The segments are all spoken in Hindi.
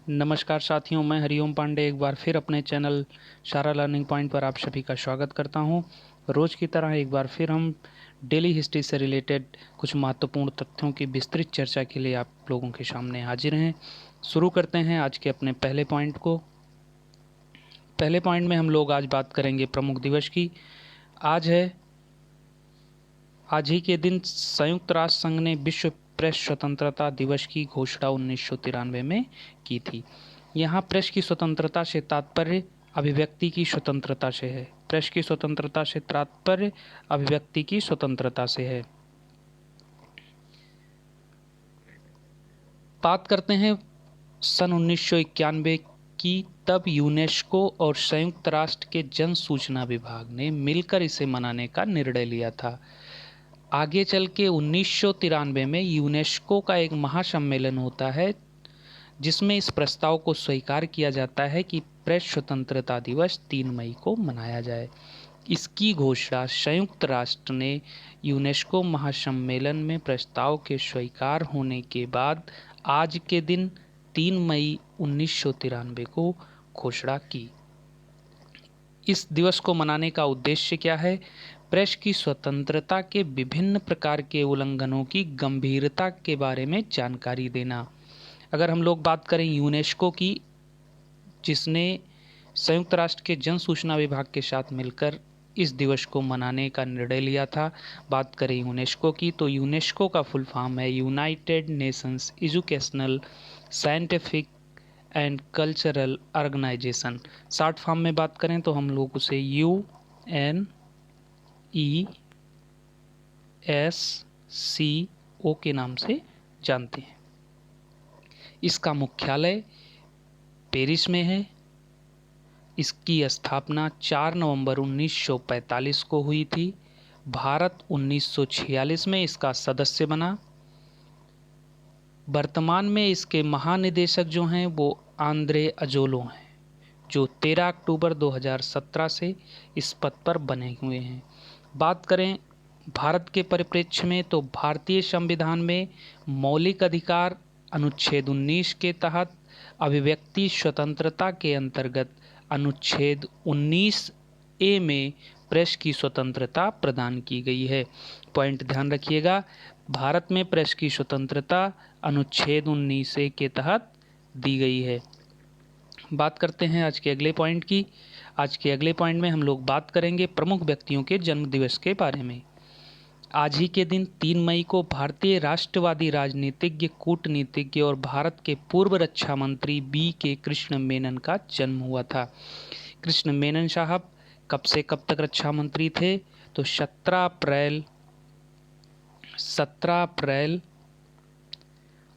नमस्कार साथियों, मैं हरिओम पांडे एक बार फिर अपने चैनल सारा लर्निंग पॉइंट पर आप सभी का स्वागत करता हूं। रोज़ की तरह एक बार फिर हम डेली हिस्ट्री से रिलेटेड कुछ महत्वपूर्ण तथ्यों की विस्तृत चर्चा के लिए आप लोगों के सामने हाजिर हैं। शुरू करते हैं आज के अपने पहले पॉइंट को। पहले पॉइंट में हम लोग आज बात करेंगे प्रमुख दिवस की। आज ही के दिन संयुक्त राष्ट्र संघ ने विश्व प्रेस स्वतंत्रता दिवस की घोषणा 1993 में की थी। यहाँ प्रेस की स्वतंत्रता से तात्पर्य अभिव्यक्ति की स्वतंत्रता से है। प्रेस की स्वतंत्रता से तात्पर्य अभिव्यक्ति की स्वतंत्रता से है। बात करते हैं सन 1991 की। तब यूनेस्को और संयुक्त राष्ट्र के जन सूचना विभाग ने मिलकर इसे मनाने का निर्णय लिया था। आगे चल के 1993 में यूनेस्को का एक महासम्मेलन होता है जिसमें इस प्रस्ताव को स्वीकार किया जाता है कि प्रेस स्वतंत्रता दिवस 3 मई को मनाया जाए। इसकी घोषणा संयुक्त राष्ट्र ने यूनेस्को महासम्मेलन में प्रस्ताव के स्वीकार होने के बाद आज के दिन 3 मई 1993 को घोषणा की। इस दिवस को मनाने का उद्देश्य क्या है? प्रेस की स्वतंत्रता के विभिन्न प्रकार के उल्लंघनों की गंभीरता के बारे में जानकारी देना। अगर हम लोग बात करें यूनेस्को की, जिसने संयुक्त राष्ट्र के जन सूचना विभाग के साथ मिलकर इस दिवस को मनाने का निर्णय लिया था। बात करें यूनेस्को की तो यूनेस्को का फुल फॉर्म है United Nations Educational, Scientific and Cultural Organization. Short form में बात करें तो हम लोग उसे UNESCO के नाम से जानते हैं। इसका मुख्यालय पेरिस में है। इसकी स्थापना 4 नवंबर 1945 को हुई थी। भारत 1946 में इसका सदस्य बना। वर्तमान में इसके महानिदेशक जो हैं वो आंद्रे अजोलो हैं, जो 13 अक्टूबर 2017 से इस पद पर बने हुए हैं। बात करें भारत के परिप्रेक्ष्य में तो भारतीय संविधान में मौलिक अधिकार अनुच्छेद 19 के तहत अभिव्यक्ति स्वतंत्रता के अंतर्गत अनुच्छेद 19A में प्रेस की स्वतंत्रता प्रदान की गई है। पॉइंट ध्यान रखिएगा, भारत में प्रेस की स्वतंत्रता अनुच्छेद 19A के तहत दी गई है। बात करते हैं आज के अगले पॉइंट की। आज के अगले पॉइंट में हम लोग बात करेंगे प्रमुख व्यक्तियों के जन्म दिवस के बारे में। आज ही के दिन 3 मई को भारतीय राष्ट्रवादी राजनीतिज्ञ, कूटनीतिज्ञ और भारत के पूर्व रक्षा मंत्री B.K. कृष्ण मेनन का जन्म हुआ था। कृष्ण मेनन साहब कब से कब तक रक्षा मंत्री थे? तो 17 अप्रैल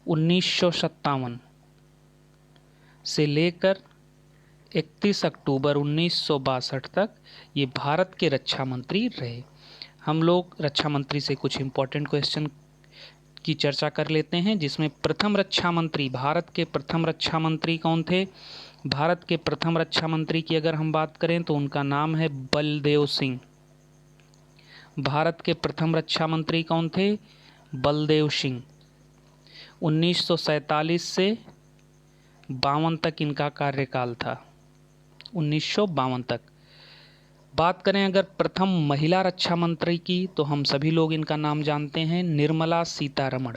1957 से लेकर 31 अक्टूबर 1962 तक ये भारत के रक्षा मंत्री रहे। हम लोग रक्षा मंत्री से कुछ इम्पोर्टेंट क्वेश्चन की चर्चा कर लेते हैं, जिसमें प्रथम रक्षा मंत्री, भारत के प्रथम रक्षा मंत्री कौन थे? भारत के प्रथम रक्षा मंत्री की अगर हम बात करें तो उनका नाम है बलदेव सिंह। भारत के प्रथम रक्षा मंत्री कौन थे? बलदेव सिंह। 1947 से 52 तक इनका कार्यकाल था, 1952 तक। बात करें अगर प्रथम महिला रक्षा मंत्री की तो हम सभी लोग इनका नाम जानते हैं, निर्मला सीतारमण।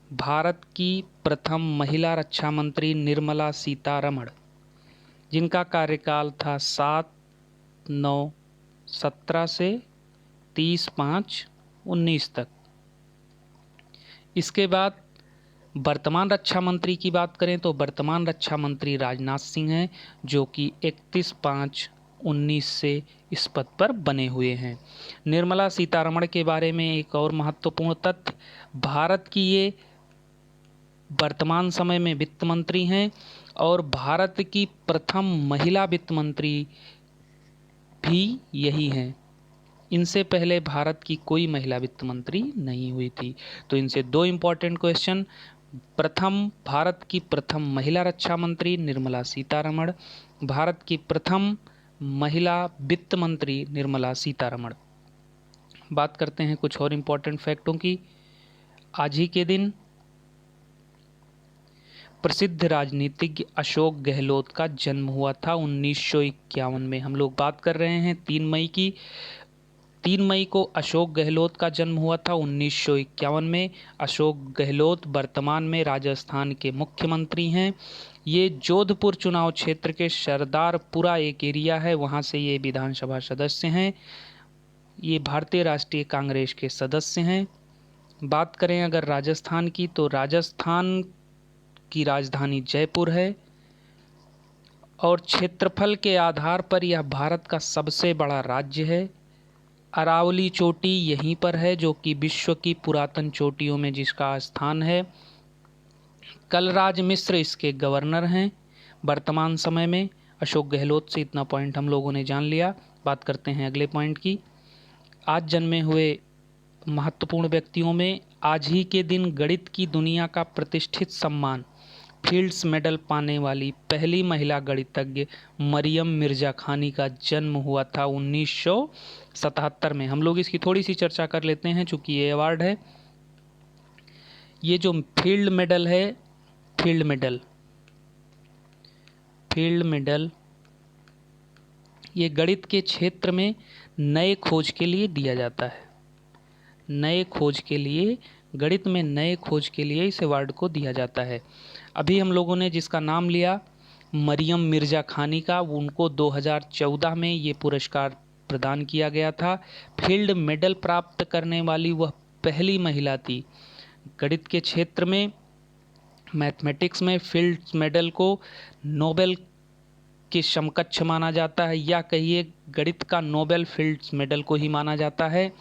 भारत की प्रथम महिला रक्षा मंत्री निर्मला सीतारमण, जिनका कार्यकाल था 7/9/17 से 30/5/19 तक। इसके बाद वर्तमान रक्षा मंत्री की बात करें तो वर्तमान रक्षा मंत्री राजनाथ सिंह हैं, जो कि 31/5/19 से इस पद पर बने हुए हैं। निर्मला सीतारमण के बारे में एक और महत्वपूर्ण तथ्य, भारत की ये वर्तमान समय में वित्त मंत्री हैं और भारत की प्रथम महिला वित्त मंत्री भी यही हैं। इनसे पहले भारत की कोई महिला वित्त मंत्री नहीं हुई थी। तो इनसे दो इम्पॉर्टेंट क्वेश्चन, भारत की प्रथम महिला रक्षा मंत्री निर्मला सीतारमण, भारत की प्रथम महिला वित्त मंत्री निर्मला सीतारमण। बात करते हैं कुछ और इम्पॉर्टेंट फैक्टों की। आज ही के दिन प्रसिद्ध राजनीतिज्ञ अशोक गहलोत का जन्म हुआ था 1951 में। हम लोग बात कर रहे हैं 3 मई की। 3 मई को अशोक गहलोत का जन्म हुआ था 1951 में। अशोक गहलोत वर्तमान में राजस्थान के मुख्यमंत्री हैं। ये जोधपुर चुनाव क्षेत्र के सरदारपुरा एक एरिया है, वहाँ से ये विधानसभा सदस्य हैं। ये भारतीय राष्ट्रीय कांग्रेस के सदस्य हैं। बात करें अगर राजस्थान की, तो राजस्थान की राजधानी जयपुर है और क्षेत्रफल के आधार पर यह भारत का सबसे बड़ा राज्य है। अरावली चोटी यहीं पर है, जो कि विश्व की पुरातन चोटियों में जिसका स्थान है। कलराज मिश्र इसके गवर्नर हैं वर्तमान समय में। अशोक गहलोत से इतना पॉइंट हम लोगों ने जान लिया। बात करते हैं अगले पॉइंट की। आज जन्मे हुए महत्वपूर्ण व्यक्तियों में आज ही के दिन गणित की दुनिया का प्रतिष्ठित सम्मान फील्ड्स मेडल पाने वाली पहली महिला गणितज्ञ मरियम मिर्जा खानी का जन्म हुआ था 1977 में। हम लोग इसकी थोड़ी सी चर्चा कर लेते हैं चूंकि ये अवार्ड है। ये जो फील्ड मेडल है, फील्ड मेडल ये गणित के क्षेत्र में नए खोज के लिए दिया जाता है। नए खोज के लिए, गणित में नए खोज के लिए इस अवार्ड को दिया जाता है। अभी हम लोगों ने जिसका नाम लिया मरियम मिर्जा खानी का, उनको 2014 में ये पुरस्कार प्रदान किया गया था। फील्ड मेडल प्राप्त करने वाली वह पहली महिला थी। गणित के क्षेत्र में, मैथमेटिक्स में फील्ड मेडल को नोबेल के समकक्ष माना जाता है, या कहिए गणित का नोबेल फील्ड मेडल को ही माना जाता है।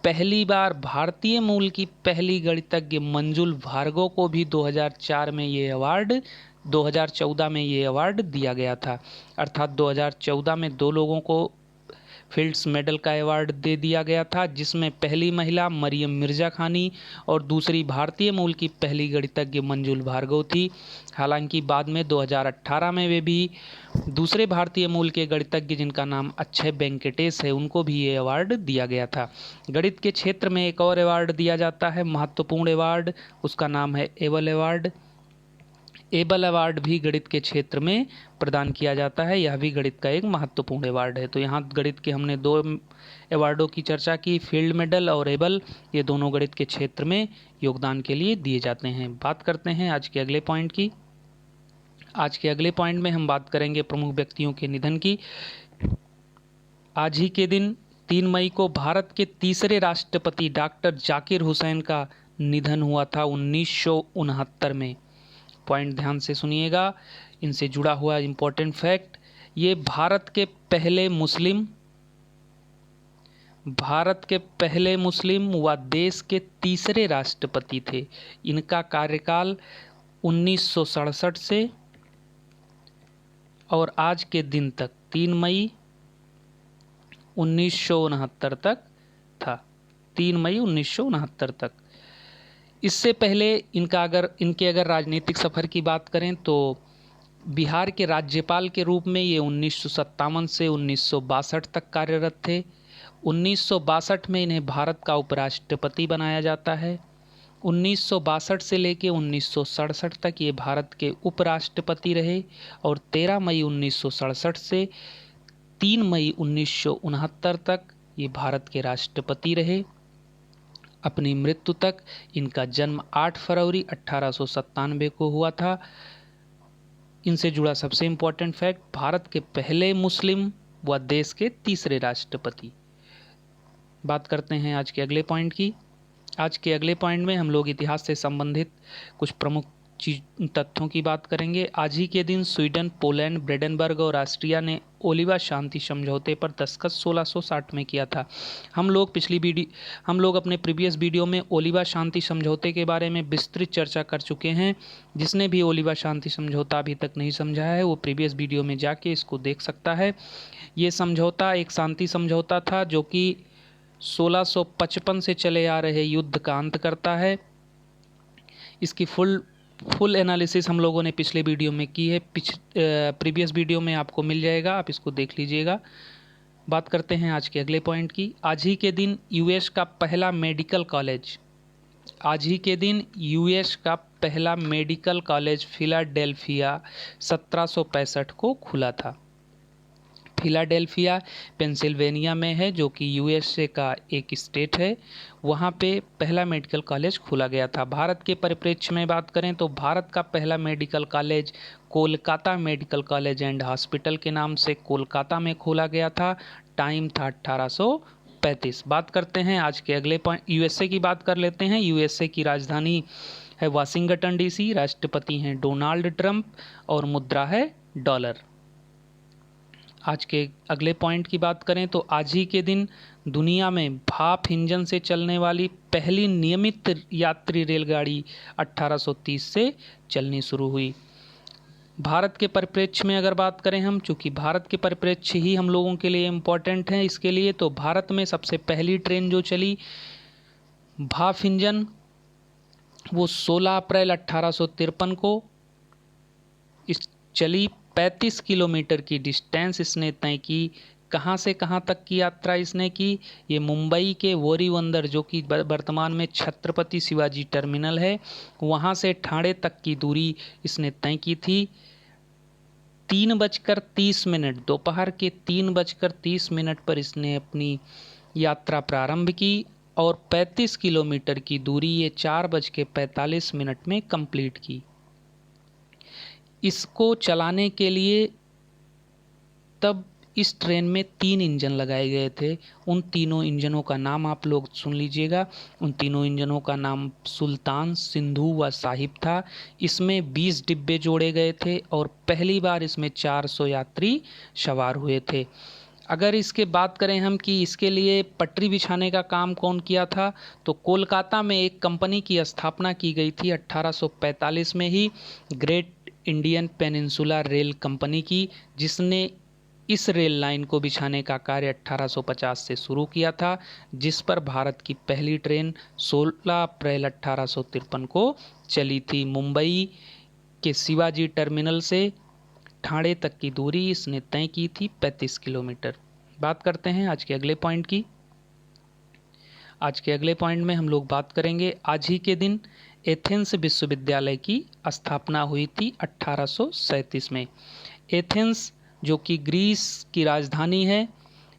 पहली बार भारतीय मूल की पहली गणितज्ञ मंजुल भार्गव को भी 2014 में ये अवार्ड दिया गया था। अर्थात 2014 में 2 लोगों को फील्ड्स मेडल का अवार्ड दे दिया गया था, जिसमें पहली महिला मरियम मिर्जा खानी और दूसरी भारतीय मूल की पहली गणितज्ञ मंजुल भार्गव थी। हालांकि बाद में 2018 में वे भी दूसरे भारतीय मूल के गणितज्ञ जिनका नाम अक्षय वेंकटेश है, उनको भी ये अवार्ड दिया गया था। गणित के क्षेत्र में एक और अवार्ड दिया जाता है, महत्वपूर्ण अवार्ड, उसका नाम है एबल अवार्ड। एबल अवार्ड भी गणित के क्षेत्र में प्रदान किया जाता है। यह भी गणित का एक महत्वपूर्ण अवार्ड है। तो यहाँ गणित के हमने 2 अवार्डों की चर्चा की, फील्ड मेडल और एबल। ये दोनों गणित के क्षेत्र में योगदान के लिए दिए जाते हैं। बात करते हैं आज के अगले पॉइंट की। आज के अगले पॉइंट में हम बात करेंगे प्रमुख व्यक्तियों के निधन की। आज ही के दिन 3 मई को भारत के तीसरे राष्ट्रपति डॉक्टर जाकिर हुसैन का निधन हुआ था 1969 में। पॉइंट ध्यान से सुनिएगा, इनसे जुड़ा हुआ इम्पोर्टेंट फैक्ट। ये भारत के पहले मुस्लिम व देश के तीसरे राष्ट्रपति थे। इनका कार्यकाल 1967 से और आज के दिन तक 3 मई 1969 तक था। 3 मई 1969 तक। इससे पहले इनके अगर राजनीतिक सफ़र की बात करें तो बिहार के राज्यपाल के रूप में ये 1957 से 1962 तक कार्यरत थे। 1962 में इन्हें भारत का उपराष्ट्रपति बनाया जाता है। 1962 से लेकर 1967 तक ये भारत के उपराष्ट्रपति रहे और 13 मई 1967 से 3 मई 1969 तक ये भारत के राष्ट्रपति रहे। अपनी मृत्यु तक इनका जन्म 8 फरवरी 1897 को हुआ था। इनसे जुड़ा सबसे इम्पोर्टेंट फैक्ट, भारत के पहले मुस्लिम व देश के तीसरे राष्ट्रपति। बात करते हैं आज के अगले पॉइंट की। आज के अगले पॉइंट में हम लोग इतिहास से संबंधित कुछ प्रमुख तथ्यों की बात करेंगे। आज ही के दिन स्वीडन, पोलैंड, ब्रेडेनबर्ग और ऑस्ट्रिया ने ओलिवा शांति समझौते पर दस्तखत 1660 में किया था। हम लोग अपने प्रीवियस वीडियो में ओलिवा शांति समझौते के बारे में विस्तृत चर्चा कर चुके हैं। जिसने भी ओलिवा शांति समझौता अभी तक नहीं समझा है वो प्रीवियस वीडियो में जाके इसको देख सकता है। ये समझौता एक शांति समझौता था जो कि 1655 से चले आ रहे युद्ध का अंत करता है। इसकी फुल एनालिसिस हम लोगों ने पिछले वीडियो में की है, प्रीवियस वीडियो में आपको मिल जाएगा, आप इसको देख लीजिएगा। बात करते हैं आज के अगले पॉइंट की। आज ही के दिन यूएस का पहला मेडिकल कॉलेज आज ही के दिन यूएस का पहला मेडिकल कॉलेज फिलाडेल्फिया 1765 को खुला था। फिलाडेल्फिया पेंसिल्वेनिया में है, जो कि यूएसए का एक स्टेट है। वहाँ पे पहला मेडिकल कॉलेज खोला गया था। भारत के परिप्रेक्ष्य में बात करें तो भारत का पहला medical college Kolkata medical college and hospital के नाम से कोलकाता में खोला गया था। टाइम था 1835। बात करते हैं आज के अगले पॉइंट, यूएसए की बात कर लेते हैं। यूएसए की राजधानी है वाशिंगटन डीसी, राष्ट्रपति हैं डोनाल्ड ट्रंप और मुद्रा है डॉलर। आज के अगले पॉइंट की बात करें तो आज ही के दिन दुनिया में भाप इंजन से चलने वाली पहली नियमित यात्री रेलगाड़ी 1830 से चलनी शुरू हुई। भारत के परिप्रेक्ष्य में अगर बात करें हम, चूँकि भारत के परिप्रेक्ष्य ही हम लोगों के लिए इम्पोर्टेंट है इसके लिए, तो भारत में सबसे पहली ट्रेन जो चली भाप इंजन वो 16 अप्रैल 1853 को चली। 35 किलोमीटर की डिस्टेंस इसने तय की। कहाँ से कहाँ तक की यात्रा इसने की? ये मुंबई के वोरीवंदर, जो कि वर्तमान में छत्रपति शिवाजी टर्मिनल है, वहाँ से ठाणे तक की दूरी इसने तय की थी। 3:30 दोपहर के 3:30 पर इसने अपनी यात्रा प्रारंभ की और 35 किलोमीटर की दूरी ये 4:45 में कंप्लीट की। इसको चलाने के लिए तब इस ट्रेन में 3 इंजन लगाए गए थे। उन तीनों इंजनों का नाम आप लोग सुन लीजिएगा। उन तीनों इंजनों का नाम सुल्तान, सिंधु व साहिब था। इसमें 20 डिब्बे जोड़े गए थे और पहली बार इसमें 400 यात्री सवार हुए थे। अगर इसके बात करें हम कि इसके लिए पटरी बिछाने का काम कौन किया था, तो कोलकाता में एक कंपनी की स्थापना की गई थी 1845 में ही, Great Indian Peninsula Rail Company की, जिसने इस रेल लाइन को बिछाने का कार्य 1850 से शुरू किया था, जिस पर भारत की पहली ट्रेन 16 अप्रैल 1853 को चली थी। मुंबई के शिवाजी टर्मिनल से ठाणे तक की दूरी इसने तय की थी 35 किलोमीटर। बात करते हैं आज के अगले पॉइंट की। आज के अगले पॉइंट में हम लोग बात करेंगे आज ही के दिन एथेंस विश्वविद्यालय की स्थापना हुई थी 1837 में। एथेंस जो कि ग्रीस की राजधानी है,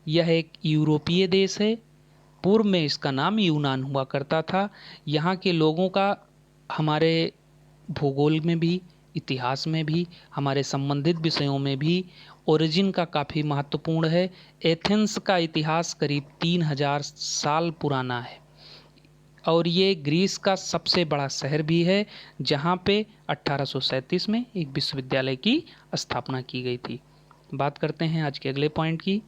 यह एक यूरोपीय देश है। पूर्व में इसका नाम यूनान हुआ करता था। यहाँ के लोगों का हमारे भूगोल में भी, इतिहास में भी, हमारे संबंधित विषयों में भी ओरिजिन का काफ़ी महत्वपूर्ण है। एथेंस का इतिहास करीब 3000 साल पुराना है और ये ग्रीस का सबसे बड़ा शहर भी है, जहाँ पे 1837 में एक विश्वविद्यालय की स्थापना की गई थी। बात करते हैं आज के अगले पॉइंट की।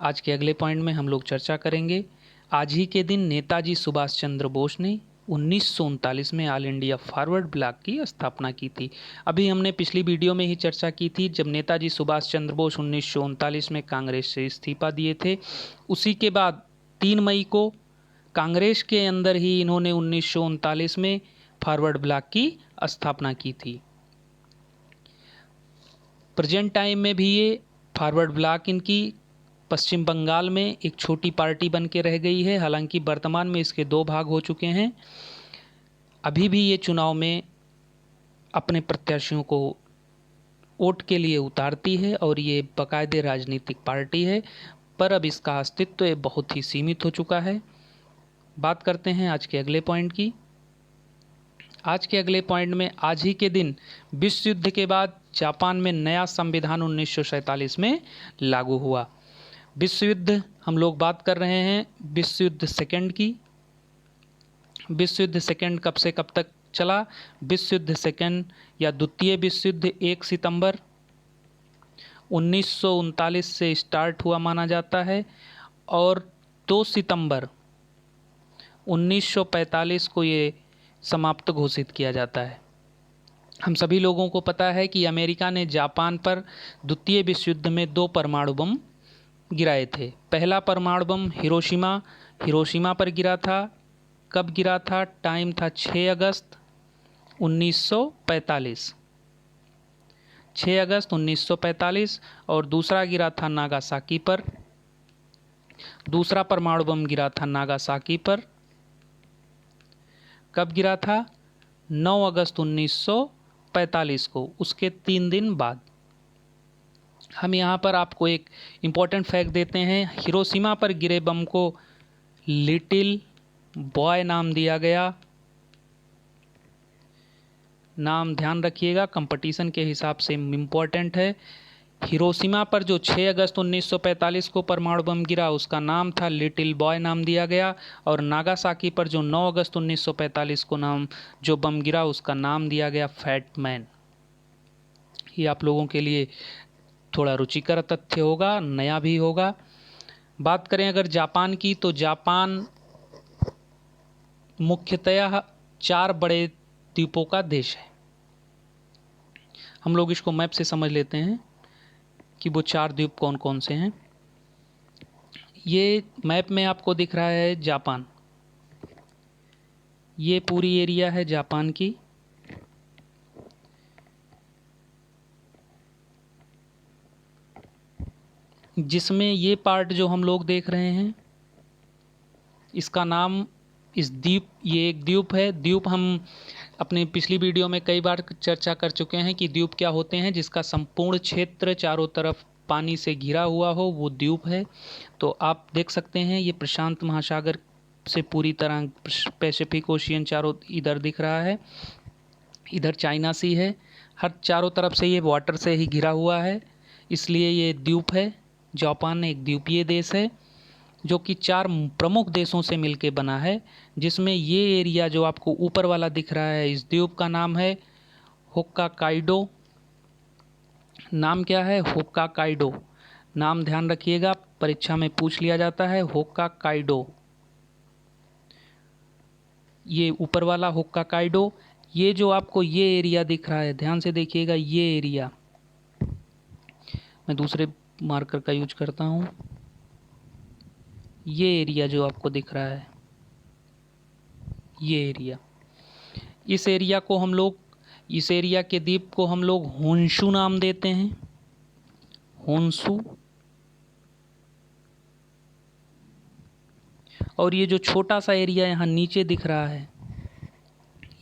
आज के अगले पॉइंट में हम लोग चर्चा करेंगे आज ही के दिन नेताजी सुभाष चंद्र बोस ने 1939 में ऑल इंडिया फॉरवर्ड ब्लॉक की स्थापना की थी। अभी हमने पिछली वीडियो में ही चर्चा की थी, जब नेताजी सुभाष चंद्र बोस 1939 में कांग्रेस से इस्तीफा दिए थे। उसी के बाद 3 मई को कांग्रेस के अंदर ही इन्होंने 1939 में फॉरवर्ड ब्लॉक की स्थापना की थी। प्रेजेंट टाइम में भी ये फॉरवर्ड ब्लॉक इनकी पश्चिम बंगाल में एक छोटी पार्टी बन के रह गई है। हालांकि वर्तमान में इसके 2 भाग हो चुके हैं। अभी भी ये चुनाव में अपने प्रत्याशियों को वोट के लिए उतारती है और ये बाकायदे राजनीतिक पार्टी है, पर अब इसका अस्तित्व बहुत ही सीमित हो चुका है। बात करते हैं आज के अगले पॉइंट की। आज के अगले पॉइंट में आज ही के दिन विश्व युद्ध के बाद जापान में नया संविधान 1947 में लागू हुआ। विश्व युद्ध हम लोग बात कर रहे हैं विश्व युद्ध सेकंड की। विश्व युद्ध सेकंड कब से कब तक चला? विश्व युद्ध सेकंड या द्वितीय विश्व युद्ध 1 सितंबर 1939 से स्टार्ट हुआ माना जाता है और 2 सितंबर 1945 को ये समाप्त घोषित किया जाता है। हम सभी लोगों को पता है कि अमेरिका ने जापान पर द्वितीय विश्व युद्ध में 2 परमाणु बम गिराए थे। पहला परमाणु बम हिरोशिमा पर गिरा था। कब गिरा था? टाइम था 6 अगस्त 1945। 6 अगस्त 1945। और दूसरा गिरा था नागासाकी पर। दूसरा परमाणु बम गिरा था नागासाकी पर कब गिरा था? 9 अगस्त 1945 को, उसके 3 दिन बाद। हम यहाँ पर आपको एक इम्पॉर्टेंट फैक्ट देते हैं, हिरोशिमा पर गिरे बम को लिटिल बॉय नाम दिया गया। नाम ध्यान रखिएगा, कंपटीशन के हिसाब से इम्पॉर्टेंट है। हिरोशिमा पर जो 6 अगस्त 1945 को परमाणु बम गिरा उसका नाम था लिटिल बॉय नाम दिया गया, और नागासाकी पर जो 9 अगस्त 1945 को जो बम गिरा उसका नाम दिया गया फैट मैन। ये आप लोगों के लिए थोड़ा रुचिकर तथ्य होगा, नया भी होगा। बात करें अगर जापान की, तो जापान मुख्यतः 4 बड़े द्वीपों का देश है। हम लोग इसको मैप से समझ लेते हैं कि वो 4 द्वीप कौन कौन से हैं। ये मैप में आपको दिख रहा है जापान, ये पूरी एरिया है जापान की। जिसमें ये पार्ट जो हम लोग देख रहे हैं इसका नाम, इस द्वीप, ये एक द्वीप है। द्वीप हम अपनी पिछली वीडियो में कई बार चर्चा कर चुके हैं कि द्वीप क्या होते हैं। जिसका संपूर्ण क्षेत्र चारों तरफ पानी से घिरा हुआ हो वो द्वीप है। तो आप देख सकते हैं ये प्रशांत महासागर से पूरी तरह पैसिफिक ओशियन चारों इधर दिख रहा है, इधर चाइना सी है, हर चारों तरफ से ये वाटर से ही घिरा हुआ है, इसलिए ये द्वीप है। जापान एक द्वीपीय देश है जो कि 4 प्रमुख देशों से मिलके बना है, जिसमें ये एरिया जो आपको ऊपर वाला दिख रहा है इस द्वीप का नाम है होक्काकाइडो। नाम क्या है? होक्काकाइडो। नाम ध्यान रखिएगा, परीक्षा में पूछ लिया जाता है, होक्काकाइडो। ये ऊपर वाला होक्काकाइडो। ये जो आपको ये एरिया दिख रहा है, ध्यान से देखिएगा, ये एरिया, मैं दूसरे मार्कर का यूज करता हूँ। ये एरिया जो आपको दिख रहा है, ये एरिया, इस एरिया को हम लोग, इस एरिया के द्वीप को हम लोग होन्शु नाम देते हैं, होन्शु। और ये जो छोटा सा एरिया यहाँ नीचे दिख रहा है,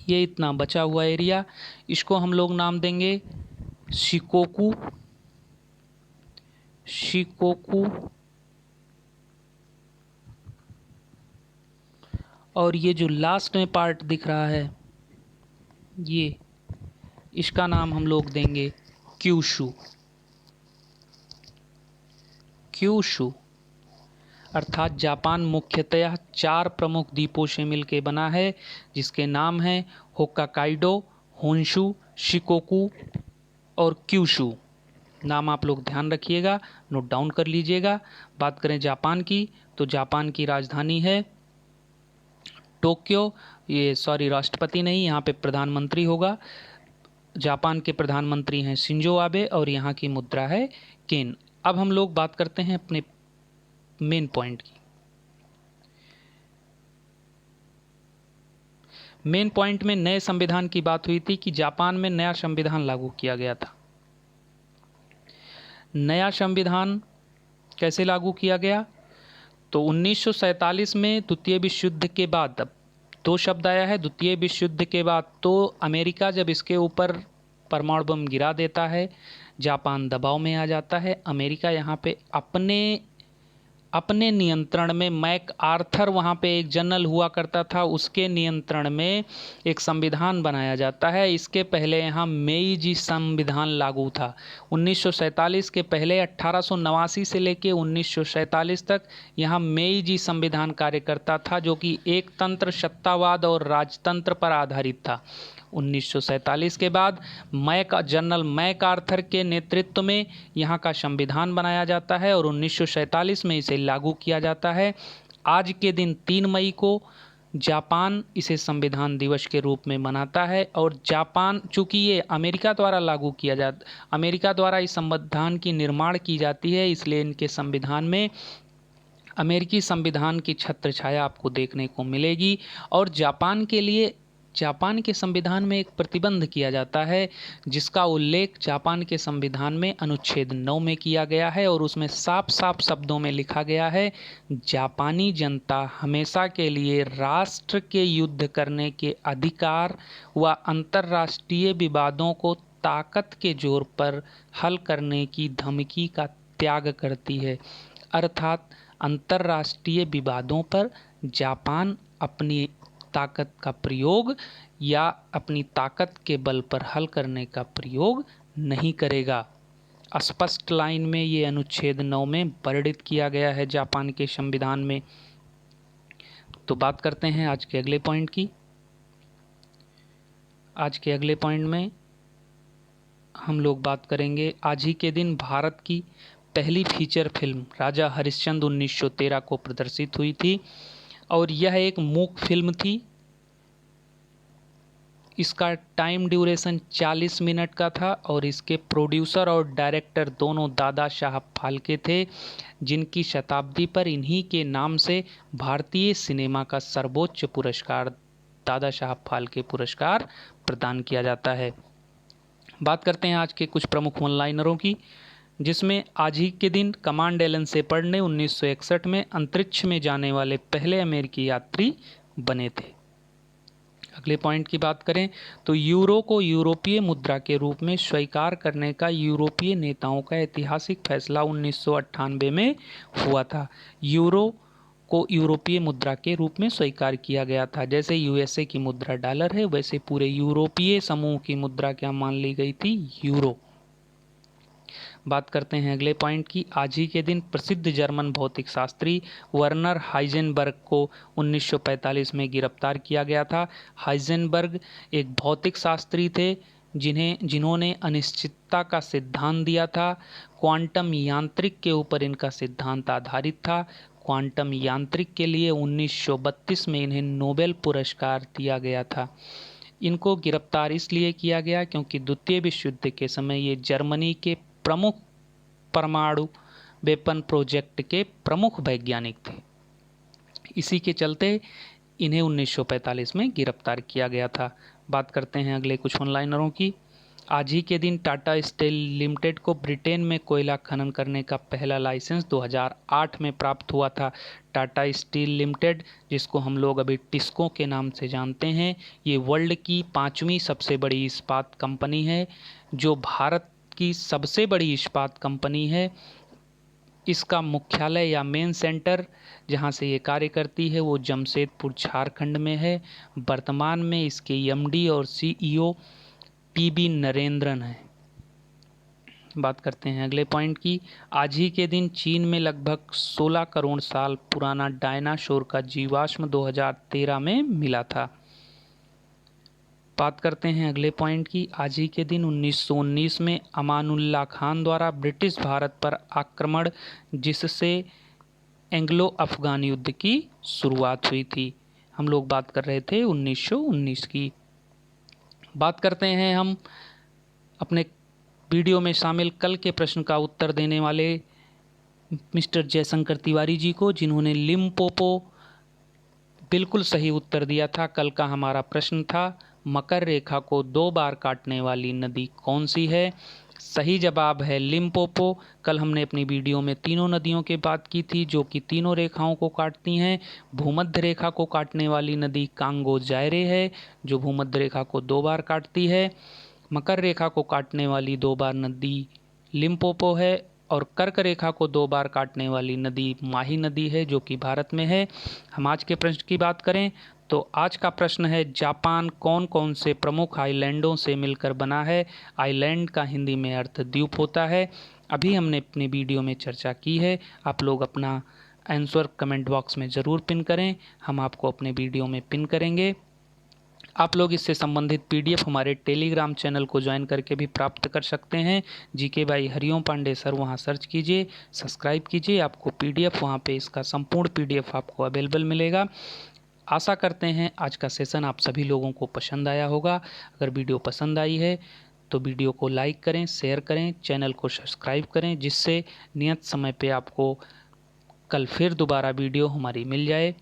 ये इतना बचा हुआ एरिया, इसको हम लोग नाम देंगे शिकोकू। शिकोकू। और ये जो लास्ट में पार्ट दिख रहा है, ये, इसका नाम हम लोग देंगे क्यूशू। क्यूशू अर्थात जापान मुख्यतः 4 प्रमुख द्वीपों से मिलकर बना है, जिसके नाम हैं होक्काकाइडो, होन्शु, शिकोकू और क्यूशू। नाम आप लोग ध्यान रखिएगा, नोट डाउन कर लीजिएगा। बात करें जापान की, तो जापान की राजधानी है टोक्यो। ये सॉरी, राष्ट्रपति नहीं, यहाँ पे प्रधानमंत्री होगा। जापान के प्रधानमंत्री हैं शिंजो आबे और यहाँ की मुद्रा है केन। अब हम लोग बात करते हैं अपने मेन पॉइंट की। मेन पॉइंट में नए संविधान की बात हुई थी कि जापान में नया संविधान लागू किया गया था। नया संविधान कैसे लागू किया गया? तो 1947 में द्वितीय विश्व युद्ध के बाद, अब 2 शब्द आया है, द्वितीय विश्व युद्ध के बाद, तो अमेरिका जब इसके ऊपर परमाणु बम गिरा देता है, जापान दबाव में आ जाता है। अमेरिका यहाँ पे अपने नियंत्रण में, मैक आर्थर वहाँ पे एक जनरल हुआ करता था, उसके नियंत्रण में एक संविधान बनाया जाता है। इसके पहले यहाँ मेईजी संविधान लागू था। 1947 के पहले 1889 से लेके 1947 तक यहाँ मेईजी संविधान कार्य करता था, जो कि एक तंत्र, सत्तावाद और राजतंत्र पर आधारित था। 1947 के बाद जनरल मैक आर्थर के नेतृत्व में यहाँ का संविधान बनाया जाता है और 1947 में इसे लागू किया जाता है। आज के दिन 3 मई को जापान इसे संविधान दिवस के रूप में मनाता है। और जापान, चूँकि ये अमेरिका द्वारा लागू किया जाता, अमेरिका द्वारा इस संविधान की निर्माण की जाती है, इसलिए इनके संविधान में अमेरिकी संविधान की छत्र छाया आपको देखने को मिलेगी। और जापान के लिए जापान के संविधान में एक प्रतिबंध किया जाता है जिसका उल्लेख जापान के संविधान में अनुच्छेद 9 में किया गया है और उसमें साफ साफ शब्दों में लिखा गया है, जापानी जनता हमेशा के लिए राष्ट्र के युद्ध करने के अधिकार व अंतर्राष्ट्रीय विवादों को ताकत के जोर पर हल करने की धमकी का त्याग करती है। अर्थात अंतर्राष्ट्रीय विवादों पर जापान अपनी ताकत का प्रयोग या अपनी ताकत के बल पर हल करने का प्रयोग नहीं करेगा। स्पष्ट लाइन में ये अनुच्छेद 9 में वर्णित किया गया है जापान के संविधान में। तो बात करते हैं आज के अगले पॉइंट की। आज के अगले पॉइंट में हम लोग बात करेंगे आज ही के दिन भारत की पहली फीचर फिल्म राजा हरिश्चंद्र 1913 को प्रदर्शित हुई थी और यह एक मूक फिल्म थी। इसका टाइम ड्यूरेशन 40 मिनट का था और इसके प्रोड्यूसर और डायरेक्टर दोनों दादा साहब फाल्के थे, जिनकी शताब्दी पर इन्हीं के नाम से भारतीय सिनेमा का सर्वोच्च पुरस्कार दादा साहब फाल्के पुरस्कार प्रदान किया जाता है। बात करते हैं आज के कुछ प्रमुख वन लाइनरों की, जिसमें आज ही के दिन कमांड एलन शेपर्ड ने 1961 में अंतरिक्ष में जाने वाले पहले अमेरिकी यात्री बने थे। अगले पॉइंट की बात करें तो यूरो को यूरोपीय मुद्रा के रूप में स्वीकार करने का यूरोपीय नेताओं का ऐतिहासिक फैसला 1998 में हुआ था। यूरो को यूरोपीय मुद्रा के रूप में स्वीकार किया गया था। जैसे यूएसए की मुद्रा डॉलर है, वैसे पूरे यूरोपीय समूह की मुद्रा क्या मान ली गई थी, यूरो। बात करते हैं अगले पॉइंट की। आज ही के दिन प्रसिद्ध जर्मन भौतिक शास्त्री वर्नर हाइजेनबर्ग को 1945 में गिरफ्तार किया गया था। हाइजेनबर्ग एक भौतिक शास्त्री थे जिन्होंने अनिश्चितता का सिद्धांत दिया था। क्वांटम यांत्रिक के ऊपर इनका सिद्धांत आधारित था। क्वांटम यांत्रिक के लिए 1932 में इन्हें नोबेल पुरस्कार दिया गया था। इनको गिरफ्तार इसलिए किया गया क्योंकि द्वितीय विश्व युद्ध के समय ये जर्मनी के प्रमुख परमाणु वेपन प्रोजेक्ट के प्रमुख वैज्ञानिक थे। इसी के चलते इन्हें 1945 में गिरफ्तार किया गया था। बात करते हैं अगले कुछ ऑनलाइनरों की। आज ही के दिन टाटा स्टील लिमिटेड को ब्रिटेन में कोयला खनन करने का पहला लाइसेंस 2008 में प्राप्त हुआ था। टाटा स्टील लिमिटेड, जिसको हम लोग अभी टिस्को के नाम से जानते हैं, ये वर्ल्ड की 5वीं सबसे बड़ी इस्पात कंपनी है, जो भारत की सबसे बड़ी इस्पात कंपनी है। इसका मुख्यालय या मेन सेंटर जहां से ये कार्य करती है वो जमशेदपुर झारखंड में है। वर्तमान में इसके एमडी और सीईओ पीबी नरेंद्रन है। बात करते हैं अगले पॉइंट की। आज ही के दिन चीन में लगभग 16 करोड़ साल पुराना डायनासोर का जीवाश्म 2013 में मिला था। बात करते हैं अगले पॉइंट की। आज ही के दिन 1919 में अमानुल्लाह खान द्वारा ब्रिटिश भारत पर आक्रमण, जिससे एंग्लो अफगान युद्ध की शुरुआत हुई थी। हम लोग बात कर रहे थे 1919 की। बात करते हैं हम अपने वीडियो में शामिल कल के प्रश्न का उत्तर देने वाले मिस्टर जयशंकर तिवारी जी को, जिन्होंने लिम्पोपो बिल्कुल सही उत्तर दिया था। कल का हमारा प्रश्न था, मकर रेखा को 2 बार काटने वाली नदी कौन सी है? सही जवाब है लिम्पोपो। कल हमने अपनी वीडियो में तीनों नदियों की बात की थी जो कि तीनों रेखाओं को काटती हैं। भूमध्य रेखा को काटने वाली नदी कांगो जायरे है, जो भूमध्य रेखा को 2 बार काटती है। मकर रेखा को काटने वाली 2 बार नदी लिम्पोपो है और कर्क रेखा को 2 बार काटने वाली नदी माही नदी है, जो कि भारत में है। हम आज के प्रश्न की बात करें तो आज का प्रश्न है, जापान कौन कौन से प्रमुख आइलैंडों से मिलकर बना है? आइलैंड का हिंदी में अर्थ द्वीप होता है। अभी हमने अपने वीडियो में चर्चा की है। आप लोग अपना आंसर कमेंट बॉक्स में ज़रूर पिन करें, हम आपको अपने वीडियो में पिन करेंगे। आप लोग इससे संबंधित पीडीएफ हमारे टेलीग्राम चैनल को ज्वाइन करके भी प्राप्त कर सकते हैं। जीके भाई हरिओम पांडे सर, वहाँ सर्च कीजिए, सब्सक्राइब कीजिए, आपको पीडीएफ वहाँ पे इसका संपूर्ण पीडीएफ आपको अवेलेबल मिलेगा। आशा करते हैं आज का सेशन आप सभी लोगों को पसंद आया होगा। अगर वीडियो पसंद आई है तो वीडियो को लाइक करें, शेयर करें, चैनल को सब्सक्राइब करें, जिससे नियत समय पे आपको कल फिर दोबारा वीडियो हमारी मिल जाए।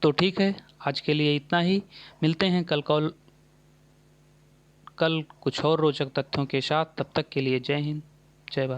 तो ठीक है, आज के लिए इतना ही। मिलते हैं कल कुछ और रोचक तथ्यों के साथ। तब तक के लिए जय हिंद, जय भारत।